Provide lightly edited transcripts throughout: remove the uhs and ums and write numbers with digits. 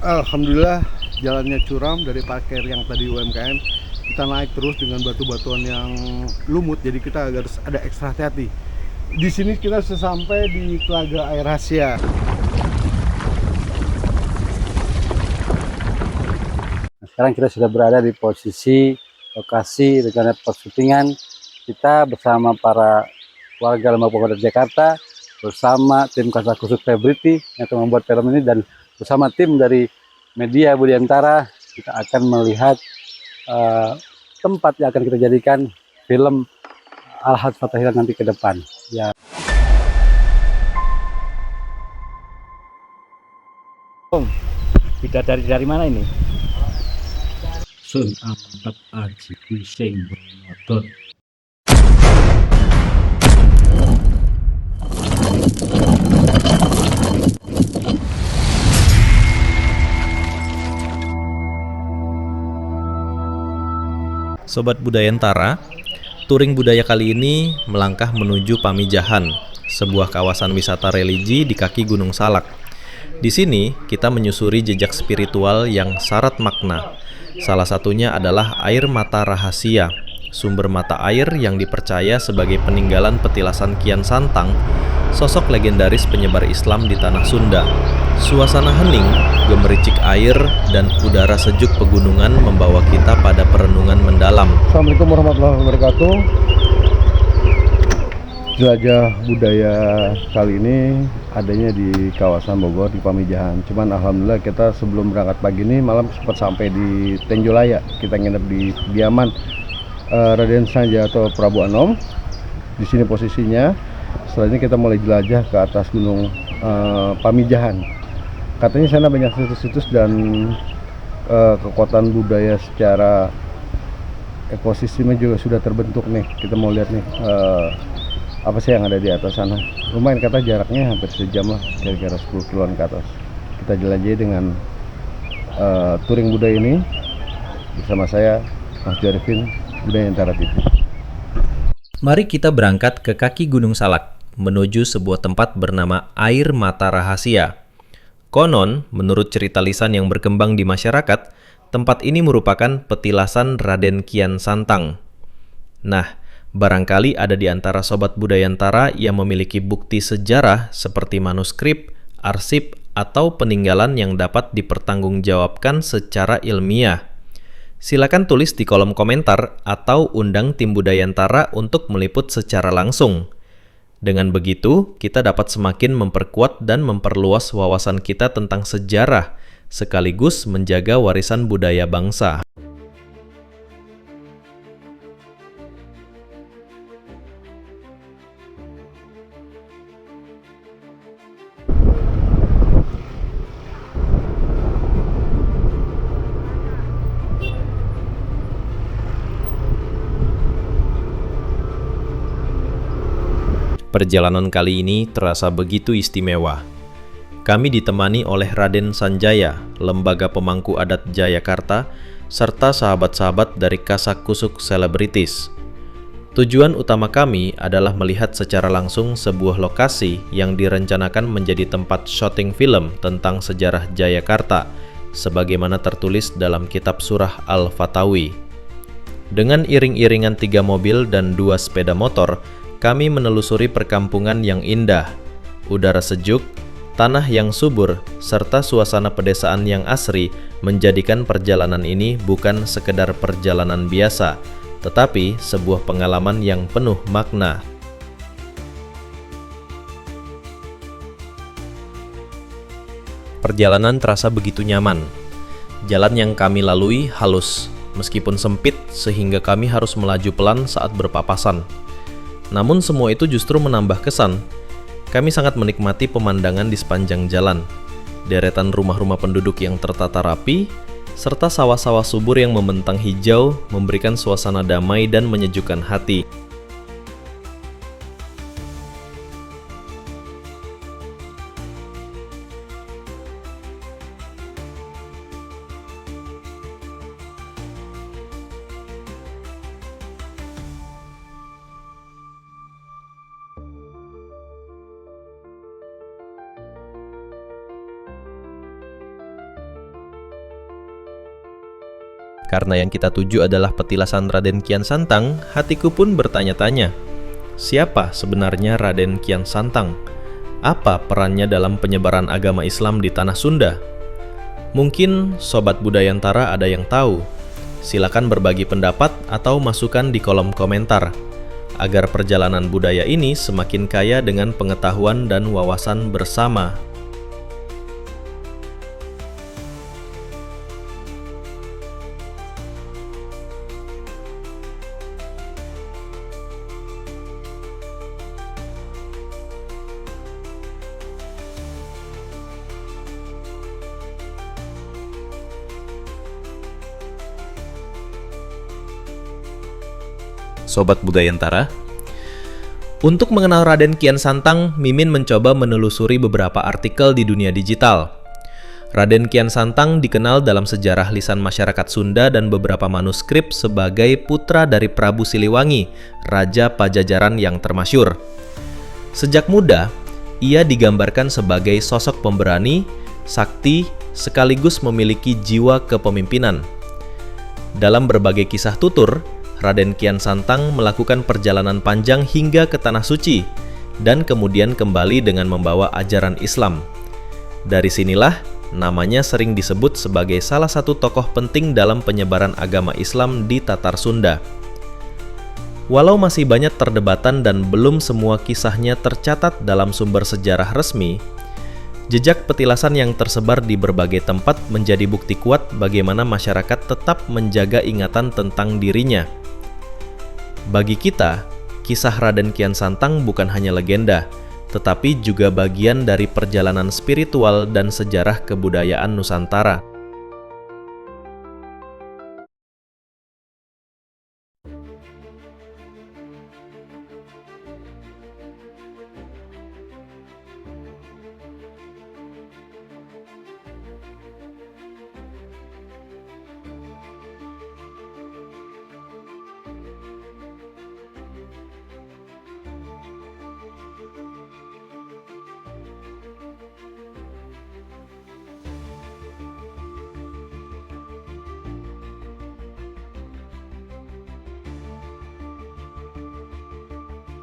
Alhamdulillah jalannya curam dari parkir yang tadi UMKM kita naik terus dengan batu-batuan yang lumut, jadi kita harus ada ekstra hati-hati. Di sini kita sudah sampai di Telaga Air Asia. Sekarang kita sudah berada di posisi lokasi rencana persyutingan kita bersama para warga Lembaga Pemuda Jakarta, bersama tim Kasakusuk Celebrity yang akan membuat film ini, dan bersama tim dari media Budiantara kita akan melihat tempat yang akan kita jadikan film Al-Haj Fathahillah nanti ke depan. Ya. Bidadari dari mana ini? Sun Amat Aji Kuising Benotot. Sobat Budayantara, touring budaya kali ini melangkah menuju Pamijahan, sebuah kawasan wisata religi di kaki Gunung Salak. Di sini kita menyusuri jejak spiritual yang syarat makna. Salah satunya adalah air mata rahasia, sumber mata air yang dipercaya sebagai peninggalan petilasan Kian Santang, sosok legendaris penyebar Islam di tanah Sunda. Suasana hening, gemericik air, dan udara sejuk pegunungan membawa kita pada perenungan mendalam. Assalamualaikum warahmatullahi wabarakatuh. Jelajah budaya kali ini adanya di kawasan Bogor di Pamijahan. Cuman alhamdulillah kita sebelum berangkat pagi ini malam sempat sampai di Tenjolaya. Kita nginep di kediaman Raden Sanjaya atau Prabu Anom. Di sini posisinya. Setelah ini kita mulai jelajah ke atas gunung Pamijahan. Katanya sana banyak situs-situs dan kekuatan budaya secara ekosistemnya juga sudah terbentuk nih. Kita mau lihat nih apa sih yang ada di atas sana. Lumayan, kata jaraknya hampir sejam lah, kira-kira 10 kiloan ke atas. Kita jelajahi dengan touring budaya ini bersama saya, Mas Jarifin, Budayantara TV. Mari kita berangkat ke kaki Gunung Salak, menuju sebuah tempat bernama Air Mata Rahasia. Konon, menurut cerita lisan yang berkembang di masyarakat, tempat ini merupakan petilasan Raden Kian Santang. Nah, barangkali ada di antara Sobat Budayantara yang memiliki bukti sejarah seperti manuskrip, arsip, atau peninggalan yang dapat dipertanggungjawabkan secara ilmiah. Silakan tulis di kolom komentar atau undang tim Budayantara untuk meliput secara langsung. Dengan begitu, kita dapat semakin memperkuat dan memperluas wawasan kita tentang sejarah, sekaligus menjaga warisan budaya bangsa. Perjalanan kali ini terasa begitu istimewa. Kami ditemani oleh Raden Sanjaya, Lembaga Pemangku Adat Jayakarta, serta sahabat-sahabat dari Kasakusuk Celebrities. Tujuan utama kami adalah melihat secara langsung sebuah lokasi yang direncanakan menjadi tempat syuting film tentang sejarah Jayakarta, sebagaimana tertulis dalam kitab Surah Al-Fatawi. Dengan iring-iringan 3 mobil dan 2 sepeda motor, kami menelusuri perkampungan yang indah, udara sejuk, tanah yang subur, serta suasana pedesaan yang asri menjadikan perjalanan ini bukan sekedar perjalanan biasa, tetapi sebuah pengalaman yang penuh makna. Perjalanan terasa begitu nyaman. Jalan yang kami lalui halus, meskipun sempit sehingga kami harus melaju pelan saat berpapasan. Namun semua itu justru menambah kesan. Kami sangat menikmati pemandangan di sepanjang jalan, deretan rumah-rumah penduduk yang tertata rapi, serta sawah-sawah subur yang membentang hijau memberikan suasana damai dan menyejukkan hati. Karena yang kita tuju adalah petilasan Raden Kian Santang, hatiku pun bertanya-tanya, siapa sebenarnya Raden Kian Santang? Apa perannya dalam penyebaran agama Islam di tanah Sunda? Mungkin Sobat Budayantara ada yang tahu. Silakan berbagi pendapat atau masukan di kolom komentar, agar perjalanan budaya ini semakin kaya dengan pengetahuan dan wawasan bersama. Sobat Budayantara, untuk mengenal Raden Kian Santang, Mimin mencoba menelusuri beberapa artikel di dunia digital. Raden Kian Santang dikenal dalam sejarah lisan masyarakat Sunda dan beberapa manuskrip sebagai putra dari Prabu Siliwangi, Raja Pajajaran yang termasyur. Sejak muda, ia digambarkan sebagai sosok pemberani, sakti, sekaligus memiliki jiwa kepemimpinan. Dalam berbagai kisah tutur, Raden Kian Santang melakukan perjalanan panjang hingga ke Tanah Suci dan kemudian kembali dengan membawa ajaran Islam. Dari sinilah namanya sering disebut sebagai salah satu tokoh penting dalam penyebaran agama Islam di Tatar Sunda. Walau masih banyak perdebatan dan belum semua kisahnya tercatat dalam sumber sejarah resmi, jejak petilasan yang tersebar di berbagai tempat menjadi bukti kuat bagaimana masyarakat tetap menjaga ingatan tentang dirinya. Bagi kita, kisah Raden Kian Santang bukan hanya legenda, tetapi juga bagian dari perjalanan spiritual dan sejarah kebudayaan Nusantara.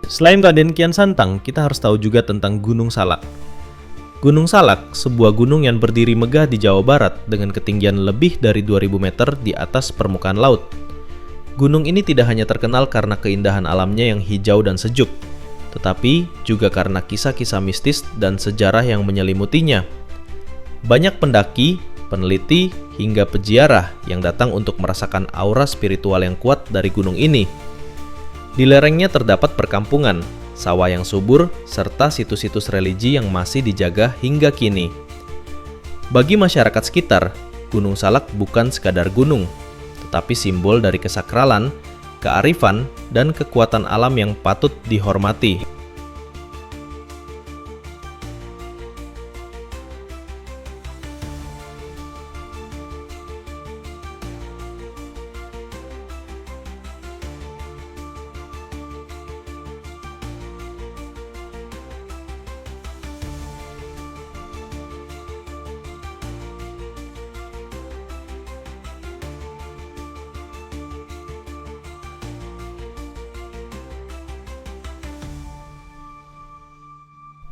Selain Raden Kian Santang, kita harus tahu juga tentang Gunung Salak. Gunung Salak, sebuah gunung yang berdiri megah di Jawa Barat dengan ketinggian lebih dari 2000 meter di atas permukaan laut. Gunung ini tidak hanya terkenal karena keindahan alamnya yang hijau dan sejuk, tetapi juga karena kisah-kisah mistis dan sejarah yang menyelimutinya. Banyak pendaki, peneliti, hingga peziarah yang datang untuk merasakan aura spiritual yang kuat dari gunung ini. Di lerengnya terdapat perkampungan, sawah yang subur, serta situs-situs religi yang masih dijaga hingga kini. Bagi masyarakat sekitar, Gunung Salak bukan sekadar gunung, tetapi simbol dari kesakralan, kearifan, dan kekuatan alam yang patut dihormati.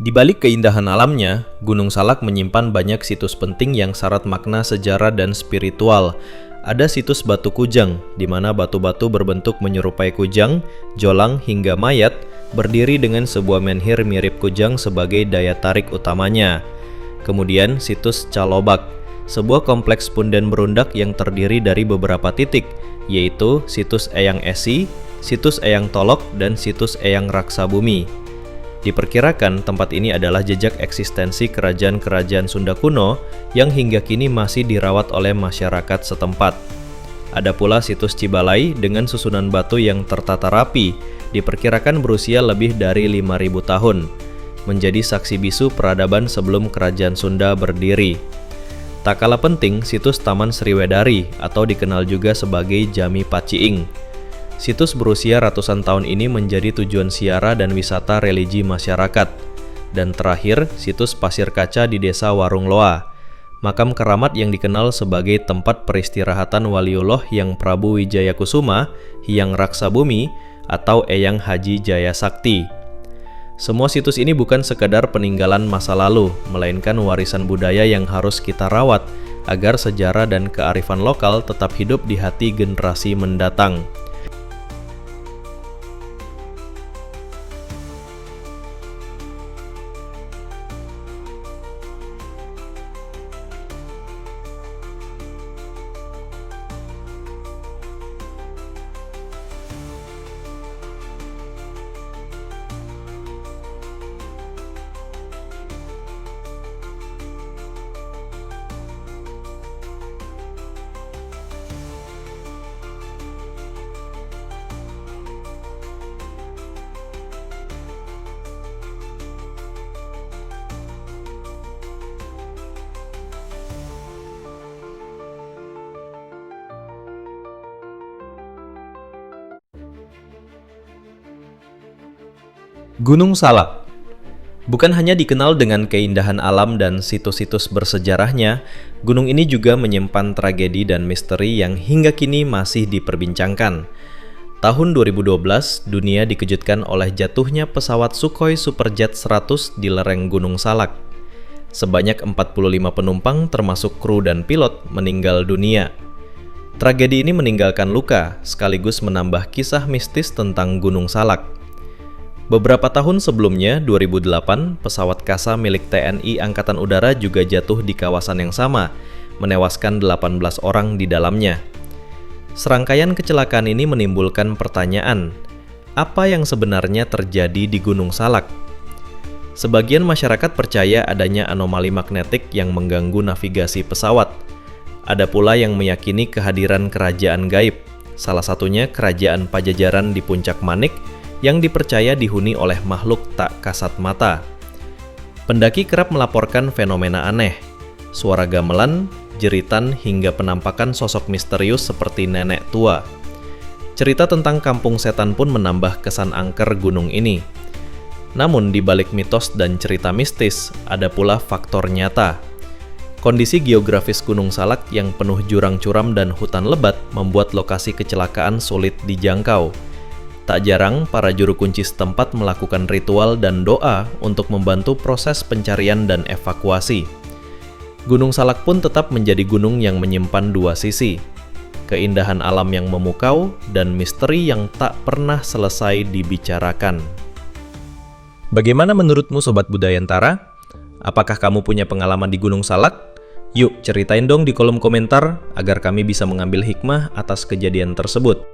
Di balik keindahan alamnya, Gunung Salak menyimpan banyak situs penting yang syarat makna sejarah dan spiritual. Ada situs Batu Kujang, di mana batu-batu berbentuk menyerupai kujang, jolang, hingga mayat, berdiri dengan sebuah menhir mirip kujang sebagai daya tarik utamanya. Kemudian situs Calobak, sebuah kompleks punden berundak yang terdiri dari beberapa titik, yaitu situs Eyang Esi, situs Eyang Tolok, dan situs Eyang Raksabumi. Diperkirakan tempat ini adalah jejak eksistensi kerajaan-kerajaan Sunda kuno yang hingga kini masih dirawat oleh masyarakat setempat. Ada pula situs Cibalai dengan susunan batu yang tertata rapi, diperkirakan berusia lebih dari 5.000 tahun, menjadi saksi bisu peradaban sebelum kerajaan Sunda berdiri. Tak kalah penting situs Taman Sriwedari atau dikenal juga sebagai Jami Paciing. Situs berusia ratusan tahun ini menjadi tujuan ziarah dan wisata religi masyarakat. Dan terakhir, situs Pasir Kaca di Desa Warung Loa. makam keramat yang dikenal sebagai tempat peristirahatan Waliullah Hyang Prabu Wijaya Kusuma, Hyang Raksa Bumi, atau Eyang Haji Jaya Sakti. Semua situs ini bukan sekadar peninggalan masa lalu, melainkan warisan budaya yang harus kita rawat agar sejarah dan kearifan lokal tetap hidup di hati generasi mendatang. Gunung Salak bukan hanya dikenal dengan keindahan alam dan situs-situs bersejarahnya, gunung ini juga menyimpan tragedi dan misteri yang hingga kini masih diperbincangkan. Tahun 2012, dunia dikejutkan oleh jatuhnya pesawat Sukhoi Superjet 100 di lereng Gunung Salak. Sebanyak 45 penumpang termasuk kru dan pilot meninggal dunia. Tragedi ini meninggalkan luka, sekaligus menambah kisah mistis tentang Gunung Salak. Beberapa tahun sebelumnya, 2008, pesawat Kasa milik TNI Angkatan Udara juga jatuh di kawasan yang sama, menewaskan 18 orang di dalamnya. Serangkaian kecelakaan ini menimbulkan pertanyaan, apa yang sebenarnya terjadi di Gunung Salak? Sebagian masyarakat percaya adanya anomali magnetik yang mengganggu navigasi pesawat. Ada pula yang meyakini kehadiran kerajaan gaib, salah satunya kerajaan Pajajaran di Puncak Manik, yang dipercaya dihuni oleh makhluk tak kasat mata. Pendaki kerap melaporkan fenomena aneh, suara gamelan, jeritan, hingga penampakan sosok misterius seperti nenek tua. Cerita tentang kampung setan pun menambah kesan angker gunung ini. Namun di balik mitos dan cerita mistis, ada pula faktor nyata. Kondisi geografis Gunung Salak yang penuh jurang curam dan hutan lebat membuat lokasi kecelakaan sulit dijangkau. Tak jarang, para juru kunci setempat melakukan ritual dan doa untuk membantu proses pencarian dan evakuasi. Gunung Salak pun tetap menjadi gunung yang menyimpan dua sisi, keindahan alam yang memukau dan misteri yang tak pernah selesai dibicarakan. Bagaimana menurutmu Sobat Budayantara? Apakah kamu punya pengalaman di Gunung Salak? Yuk ceritain dong di kolom komentar agar kami bisa mengambil hikmah atas kejadian tersebut.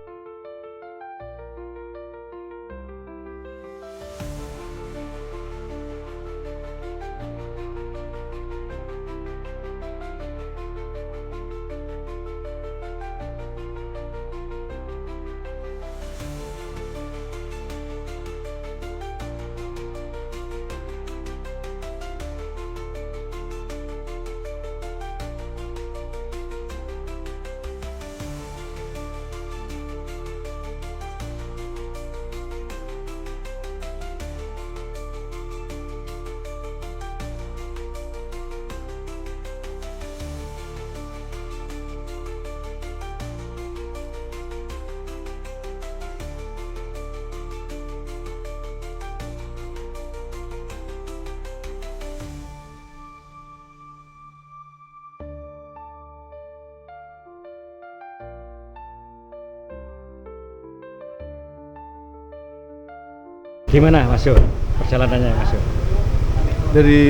Gimana Mas Yo? Perjalanannya Mas Yo? Dari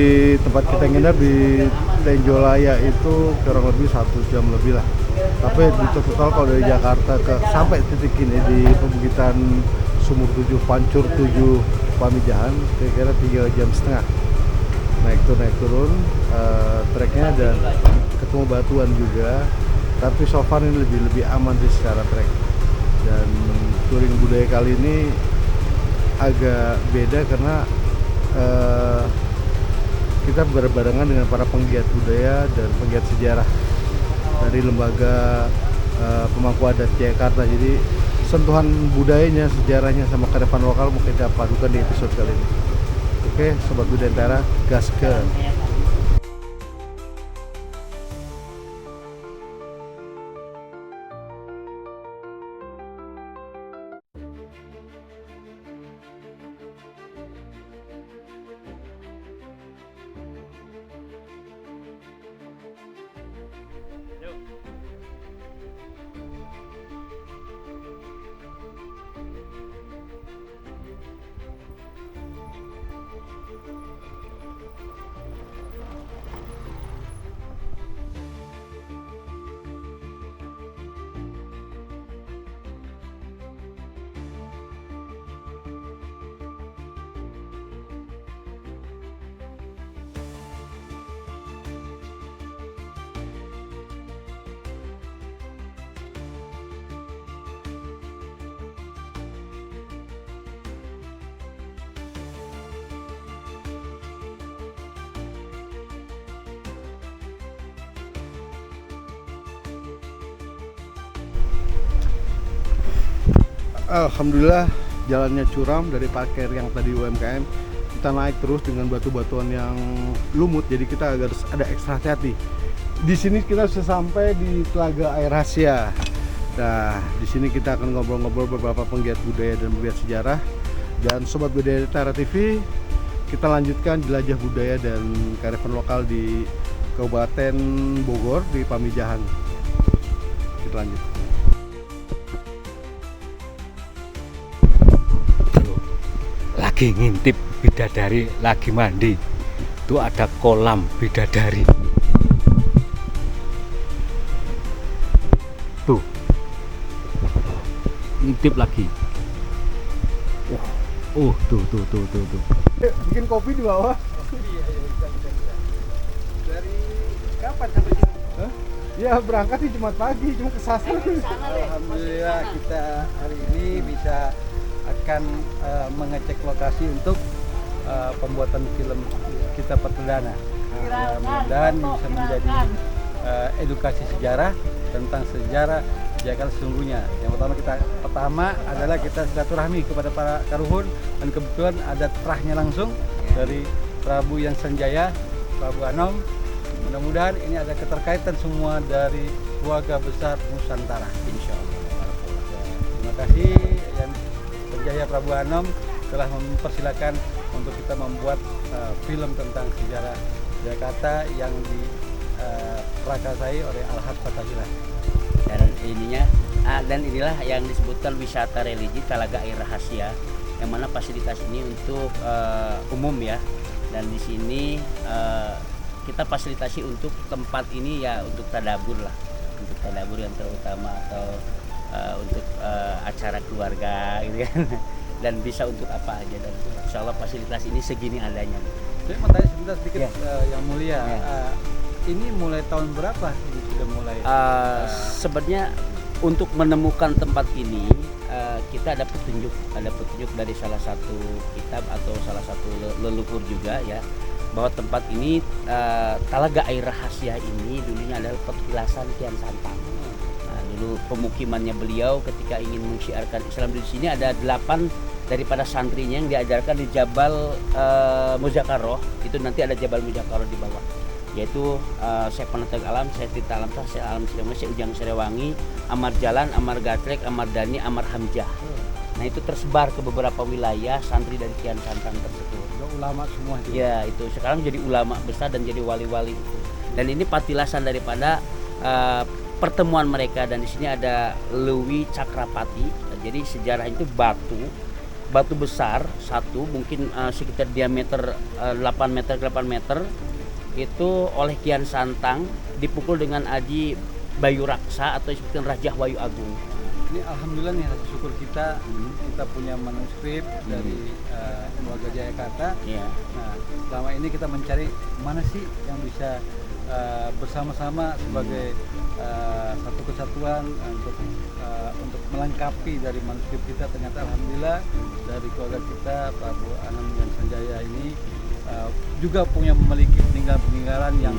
tempat kita nginep di Tenjolaya itu kurang lebih 1 jam lebih lah. Tapi di total kalau dari Jakarta ke sampai titik ini di Pembukitan Sumur 7, Pancur 7, Pamijahan kira-kira 3,5 jam. Naik turun treknya dan ketemu batuan juga. Tapi so far ini lebih aman sih secara trek. Dan touring budaya kali ini agak beda karena kita berbarengan dengan para penggiat budaya dan penggiat sejarah dari lembaga pemangku adat Jakarta. Jadi sentuhan budayanya, sejarahnya sama kearifan lokal mungkin kita padukan di episode kali ini. Oke, Sobat Budayantara, gas ke. Alhamdulillah jalannya curam dari parkir yang tadi UMKM. Kita naik terus dengan batu-batuan yang lumut, jadi kita harus ada ekstra hati-hati. Di sini kita sudah sampai di Telaga Air Rahasia. Nah, di sini kita akan ngobrol-ngobrol beberapa penggiat budaya dan penggiat sejarah. Dan Sobat Budaya Tara TV, kita lanjutkan jelajah budaya dan kearifan lokal di Kabupaten Bogor di Pamijahan. Kita lanjut. Lagi ngintip bidadari lagi mandi, itu ada kolam bidadari tuh, ngintip lagi. Tuh. Bikin kopi di bawah. Dari kapan sampai sini? Ya berangkat sih Jumat pagi, cuma kesasar. Alhamdulillah kita hari ini bisa akan mengecek lokasi untuk pembuatan film kita perdana. Mudah-mudahan bisa menjadi edukasi sejarah tentang sejarah Jakarta sesungguhnya. Yang pertama adalah kita silaturahmi kepada para karuhun, dan kebetulan ada terahnya langsung dari Prabu Yang Sanjaya, Prabu Anom. Mudah-mudahan ini ada keterkaitan semua dari keluarga besar Nusantara, insya Allah. Terima kasih Yang Sanjaya Prabu Anom telah mempersilahkan untuk kita membuat film tentang sejarah Jakarta yang diprakarsai oleh Al-Had Fathahillah. Dan inilah yang disebutkan wisata religi Telaga Air Rahasia, yang mana fasilitas ini untuk umum ya. Dan di sini kita fasilitasi untuk tempat ini ya untuk tadabur lah, untuk tadabur yang terutama, atau untuk acara keluarga gitu kan. Dan bisa untuk apa aja, dan insya Allah fasilitas ini segini adanya. Saya mau tanya sebentar sedikit, Yang Mulia, ini mulai tahun berapa ini sudah mulai? Sebenarnya untuk menemukan tempat ini kita ada petunjuk dari salah satu kitab atau salah satu leluhur juga ya, bahwa tempat ini Telaga Air Rahasia ini dulunya adalah petilasan Kian Santang. Nah, dulu pemukimannya beliau ketika ingin mensiarkan Islam di sini ada 8 daripada santrinya yang diajarkan di Jabal Muzakaroh. Itu nanti ada Jabal Muzakaroh di bawah, yaitu Syekh Penetek Alam, Syekh Tita Alam, Syekh Alam Sirewangi, Syekh Ujang Sirewangi, Amar Jalan, Amar Gatrek, Amar Dani, Amar Hamzah. Nah itu tersebar ke beberapa wilayah santri dari Kian Santang tersebut. Ulama semua itu. Ya itu sekarang jadi ulama besar dan jadi wali-wali itu. Dan ini patilasan daripada pertemuan mereka, dan di sini ada Lewi Cakrapati. Jadi sejarah itu batu besar satu, mungkin sekitar diameter 8 meter ke 8 meter, itu oleh Kian Santang dipukul dengan aji Bayu Raksa atau disebutkan Rajah Wayu Agung. Ini alhamdulillah nih, rasa syukur kita punya manuskrip dari keluarga Jayakarta. Ya. Nah, selama ini kita mencari mana sih yang bisa bersama-sama sebagai satu kesatuan untuk melengkapi dari manuskrip kita. Ternyata alhamdulillah dari keluarga kita, Prabu Anom dan Sanjaya ini juga memiliki peninggalan yang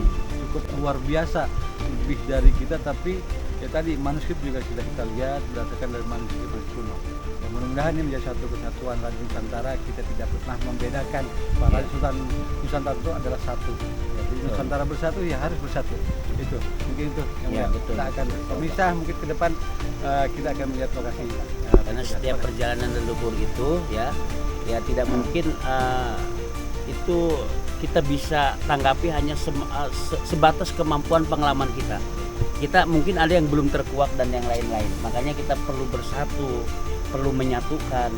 cukup luar biasa, lebih dari kita. Tapi ya tadi manuskrip juga sudah kita lihat berdasarkan dari manuskrip kuno. Ya, mudah-mudahan ini menjadi satu kesatuan Raja Nusantara. Kita tidak pernah membedakan bahwa Raja Sultan Nusantara itu adalah satu. Jadi Nusantara bersatu ya harus bersatu. Itu mungkin itu yang betul. Kita akan pemisah mungkin ke depan kita akan melihat lokasi. Karena setiap perjalanan leluhur itu ya tidak mungkin itu kita bisa tanggapi hanya sebatas kemampuan pengalaman kita. Kita mungkin ada yang belum terkuak dan yang lain-lain. Makanya kita perlu bersatu, perlu menyatukan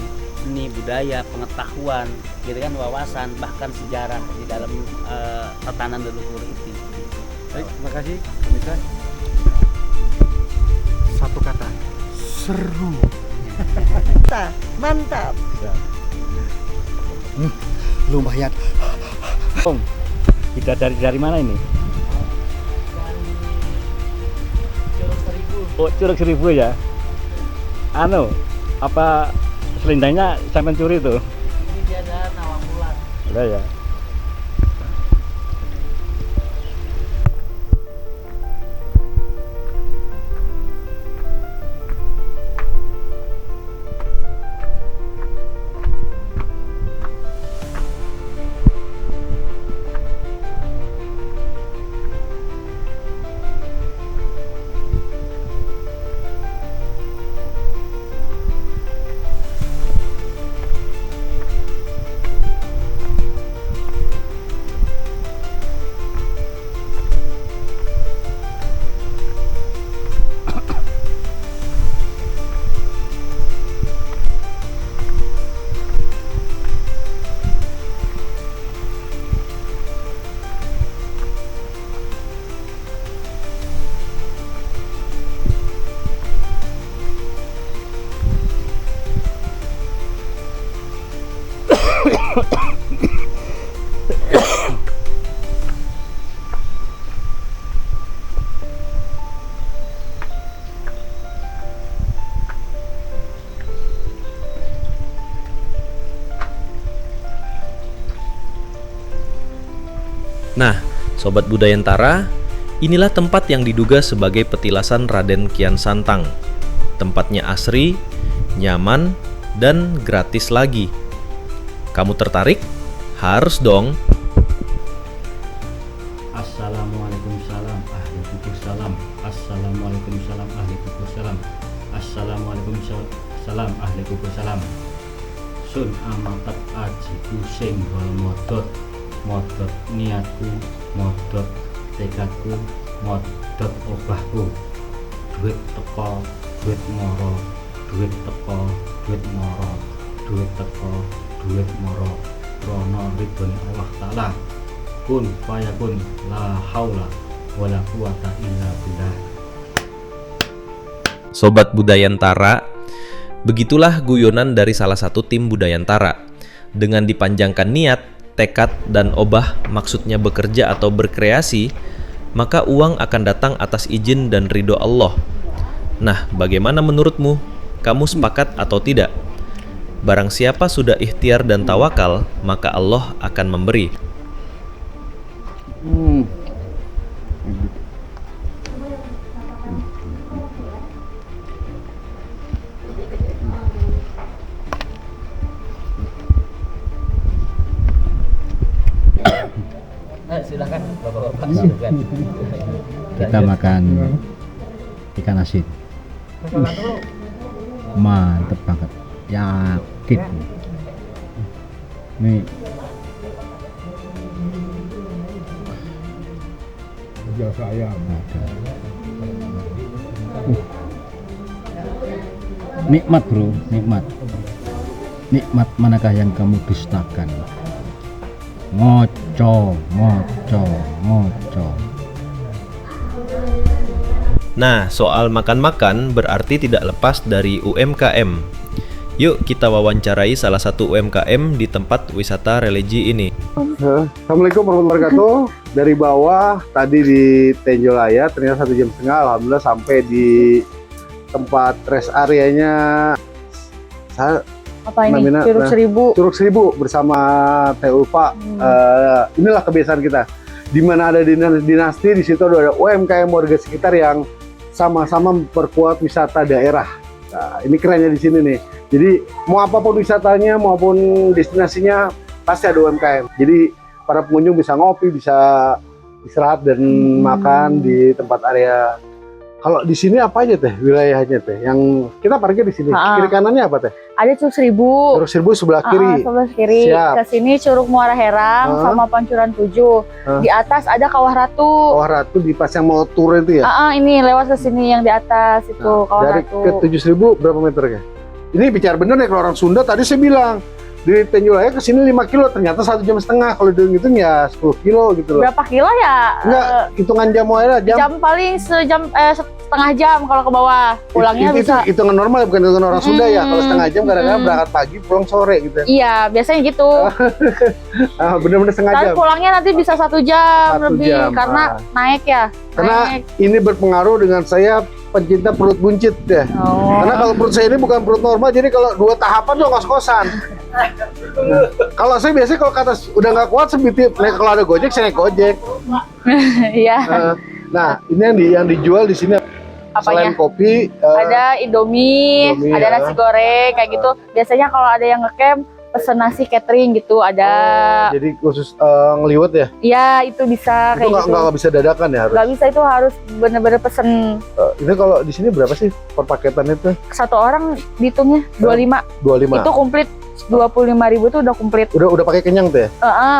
seni, budaya, pengetahuan, gitu kan, wawasan, bahkan sejarah di dalam tatanan leluhur itu. Baik, terima kasih pemirsa. Satu kata, seru. Mantap. Lumayan. Bidadari dari mana ini? Oh, Curug Seribu ya. Apa selendangnya saya mencuri tuh? Ini dia ada Nawamulan. Udah ya. Nah, Sobat Budayantara, inilah tempat yang diduga sebagai petilasan Raden Kian Santang. Tempatnya asri, nyaman, dan gratis lagi. Kamu tertarik? Harus dong. Assalamualaikum salam ahli salam. Assalamualaikum salam ahli salam. Assalamualaikum salam ahli salam. Sun amatat ajiku sing wal modot niatku, modot tekadku, modot obahku. Duit teko, duit moro, duit teko, duit moro, duit teko, duit moro. Rono ridhone Allah Ta'ala. Kun fayakun, la haula wala quwata illa billah. Sobat Budayantara, begitulah guyonan dari salah satu tim Budayantara. Dengan dipanjangkan niat, tekad, dan obah, maksudnya bekerja atau berkreasi, maka uang akan datang atas izin dan ridho Allah. Nah, bagaimana menurutmu? Kamu sepakat atau tidak? Barang siapa sudah ikhtiar dan tawakal, maka Allah akan memberi. Silakan Bapak-bapak silakan. Kita makan ikan asin. Mantep banget, yakin. Nih Biasa ayam. ada. Nikmat bro, nikmat. Nikmat manakah yang kamu dustakan? Ngoco. Nah, soal makan-makan berarti tidak lepas dari UMKM. Yuk kita wawancarai salah satu UMKM di tempat wisata religi ini. Assalamualaikum warahmatullahi wabarakatuh. Dari bawah tadi di Tenjolaya ternyata 1,5 jam, alhamdulillah sampai di tempat rest areanya. Saya Apa ini? Namina, Curug Seribu. Curug Seribu bersama Teh Ulfa. Inilah kebiasaan kita. Di mana ada dinasti, di situ ada UMKM warga sekitar yang sama-sama memperkuat wisata daerah. Nah, ini kerennya di sini nih. Jadi mau apapun wisatanya maupun destinasinya pasti ada UMKM. Jadi para pengunjung bisa ngopi, bisa istirahat dan makan di tempat area. Kalau di sini apa aja teh wilayahnya teh? Yang kita parkir di sini. Kiri kanannya apa teh? Ada Curug Seribu. Curug Seribu sebelah kiri. Sebelah kiri. Siap. Ke sini Curug Muara Herang sama Pancuran 7. Di atas ada Kawah Ratu. Kawah Ratu di pas yang mau tur itu ya? Ini lewat ke sini yang di atas itu Kawah Dari Ratu. ke 7.000 berapa meter ya? Ini bicara bener nih kalau orang Sunda tadi saya bilang di Tenjolaya ke sini 5 kilo, ternyata 1,5 jam. Kalau dihitung ya 10 kilo gitu loh. Berapa kilo ya? Enggak, hitungan jam aja Jam paling setengah jam kalau ke bawah. Pulangnya itu bisa. hitungan normal bukan hitungan orang Sunda ya. Kalau setengah jam kadang-kadang berangkat pagi pulang sore gitu. Iya, biasanya gitu. Bener-bener setengah Tapi jam. pulangnya nanti bisa 1 jam 1 lebih jam, karena naik ya. Karena Naik. ini berpengaruh dengan saya pencinta perut buncit ya. Karena kalau perut saya ini bukan perut normal, jadi kalau 2 tahapan tuh ngos-ngosan. Kalau saya biasanya kalau kata udah nggak kuat sebetulnya, kalau ada Gojek saya naik Gojek. Iya. Nah, ini yang dijual di sini selain Apanya? kopi, Ada Indomie, Indomie, ada ya. nasi goreng kayak gitu. Biasanya kalau ada yang ngecamp pesen nasi catering gitu ada. jadi khusus ngeliwet ya. Iya, itu bisa Itu kayak gitu. nggak bisa dadakan ya harus. Nggak bisa, itu harus bener-bener pesen. Itu kalau di sini berapa sih per paketan itu? Satu orang dihitungnya 25. 25. Itu komplit 25.000 tuh udah komplit. Udah pakai kenyang tuh ya.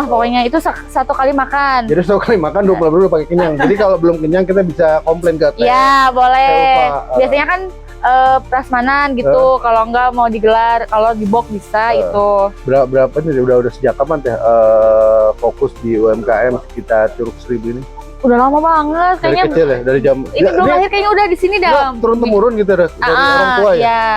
Pokoknya itu satu kali makan. Jadi satu kali makan 20 udah pakai kenyang. Jadi kalau belum kenyang kita bisa komplain ke teh. Iya, boleh. lupa, Biasanya kan prasmanan gitu. Kalau enggak mau digelar, kalau di box bisa itu. Berapa nih udah sejak kapan teh fokus di UMKM sekitar Curug Seribu ini? Udah lama banget Dari kayaknya. kecil ya, dari jam Ini belum lahir kayaknya udah di sini dah. turun temurun gitu dari orang tua ya. Iya.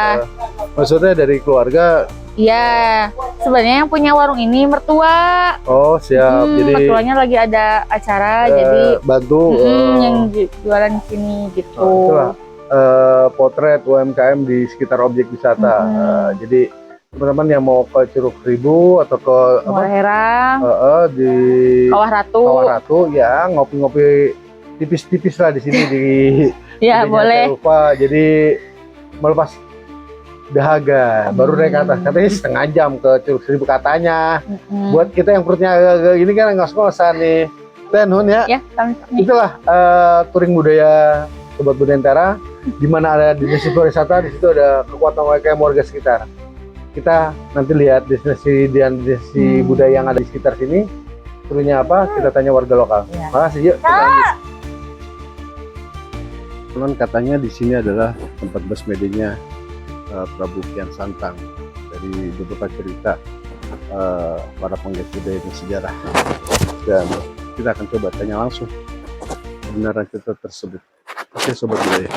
Maksudnya dari keluarga. Iya. Sebenarnya yang punya warung ini mertua. Oh, siap. Jadi Mertuanya lagi ada acara jadi bantu yang jualan di sini gitu. itulah potret UMKM di sekitar objek wisata. Jadi teman-teman yang mau ke Curug Seribu atau ke Muara Herang, di Kawah Ratu. Kawah Ratu ya, ngopi-ngopi tipis-tipis lah di sini di Ya, gedenya boleh. Lupa. Jadi melepas dahaga, baru naik ke atas. Katanya setengah jam ke Curug Seribu katanya. Buat kita yang perutnya agak-agak gini kan ngos-ngosan nih. Ten Hun ya. Ya, sama-sama. Itulah touring budaya Sobat Budentera, di mana ada destinasi pariwisata, di situ ada kekuatan UMKM warga sekitar. Kita nanti lihat destinasi dan destinasi budaya yang ada di sekitar sini, serunya apa? Kita tanya warga lokal. Ya. Makasih, yuk. Kita lanjut. Teman katanya di sini adalah tempat basmedenya Prabu Kian Santang, dari beberapa cerita para penggiat budaya dan sejarah. Dan kita akan coba tanya langsung kebenaran cerita tersebut. Oke Sobat Budaya.